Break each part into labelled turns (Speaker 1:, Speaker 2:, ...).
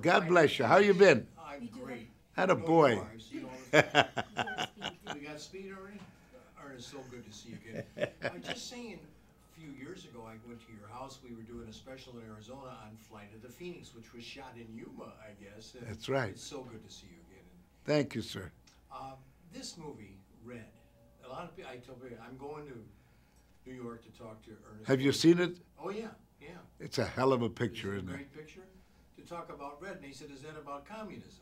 Speaker 1: God bless you. How you been?
Speaker 2: I'm great.
Speaker 1: Had a boy.
Speaker 2: We got speed already? Ernest, so good to see you again. I'm just saying, a few years ago, I went to your house. We were doing a special in Arizona on Flight of the Phoenix, which was shot in Yuma, I guess. And
Speaker 1: That's right.
Speaker 2: it's so good to see you again.
Speaker 1: Thank you, sir.
Speaker 2: This movie, Red, a lot of people, I told you, I'm going to New York to talk to Ernest.
Speaker 1: Have you seen it?
Speaker 2: Oh, yeah, yeah.
Speaker 1: It's a hell of a picture,
Speaker 2: Isn't
Speaker 1: isn't
Speaker 2: it?
Speaker 1: it?
Speaker 2: Great picture. To talk about Red, and he said, is that about communism?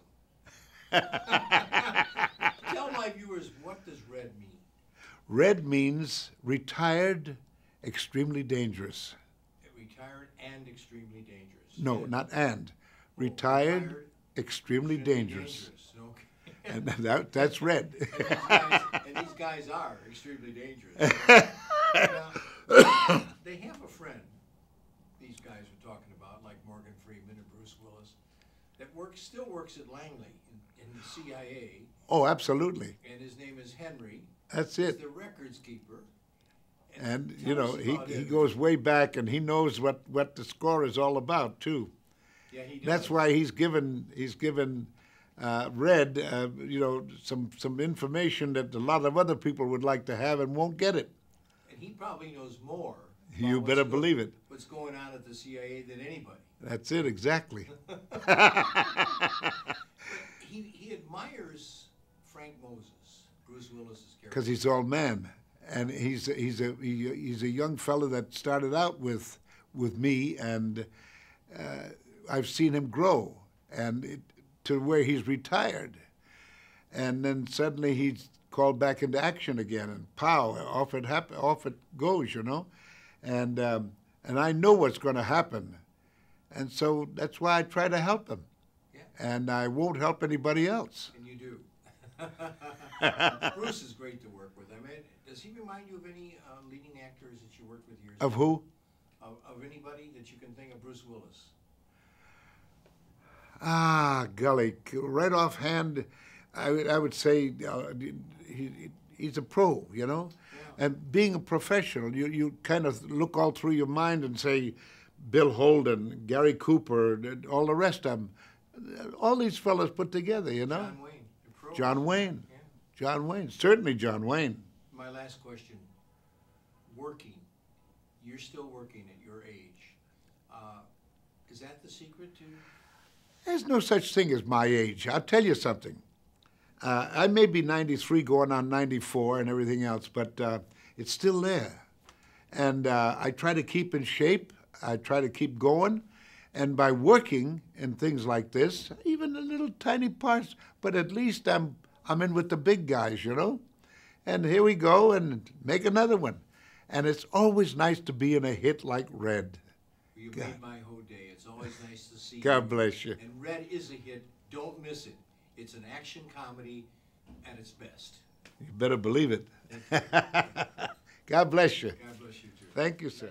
Speaker 2: Tell my viewers, what does Red mean?
Speaker 1: Red means retired, extremely dangerous.
Speaker 2: Retired and extremely dangerous.
Speaker 1: No,
Speaker 2: Yeah.
Speaker 1: not and. Retired, extremely dangerous.
Speaker 2: Okay.
Speaker 1: And that's red.
Speaker 2: And these guys are extremely dangerous. Now, they have a friend, these guys are talking about, like Morgan Freeman and Bruce Willis, that still works at Langley in the CIA.
Speaker 1: Oh, absolutely.
Speaker 2: And his name is Henry.
Speaker 1: That's
Speaker 2: He's
Speaker 1: it.
Speaker 2: the records keeper.
Speaker 1: And,
Speaker 2: Tell
Speaker 1: you know,
Speaker 2: us about
Speaker 1: he
Speaker 2: it.
Speaker 1: goes way back, and he knows what the score is all about, too.
Speaker 2: Yeah, he does.
Speaker 1: That's why he's given Red, you know, some information that a lot of other people would like to have and won't get it.
Speaker 2: And he probably knows more.
Speaker 1: You better believe it.
Speaker 2: What's going on at the CIA than anybody.
Speaker 1: That's it, exactly.
Speaker 2: He admires Frank Moses, Bruce Willis's character.
Speaker 1: Because he's all man, and he's a young fellow that started out with me, and I've seen him grow, and to where he's retired, and then suddenly he's called back into action again, and pow, off it goes, you know, and I know what's going to happen, and so that's why I try to help him,
Speaker 2: Yeah.
Speaker 1: and I won't help anybody else.
Speaker 2: And you do. Bruce is great to work with. I mean, does he remind you of any leading actors that you worked with years ago?
Speaker 1: Of who?
Speaker 2: Of anybody that you can think of? Bruce Willis.
Speaker 1: Ah, golly, right offhand, I would say he's a pro, you know?
Speaker 2: Yeah.
Speaker 1: And being a professional, you kind of look all through your mind and say, Bill Holden, Gary Cooper, all the rest of them, all these fellows put together, you know?
Speaker 2: John Wayne. The pro.
Speaker 1: John Wayne.
Speaker 2: Yeah.
Speaker 1: John Wayne, certainly John Wayne.
Speaker 2: My last question. Working. You're still working at your age. Is that the secret to...
Speaker 1: There's no such thing as my age. I'll tell you something. I may be 93 going on 94 and everything else, but it's still there. And I try to keep in shape. I try to keep going. And by working in things like this, even the little tiny parts, but at least I'm in with the big guys, you know? And here we go and make another one. And it's always nice to be in a hit like Red.
Speaker 2: You made my whole day. It's always nice to see you.
Speaker 1: God bless you.
Speaker 2: And Red is a hit. Don't miss it. It's an action comedy at its best.
Speaker 1: You better believe it. God bless you.
Speaker 2: God bless you, too.
Speaker 1: Thank you, sir.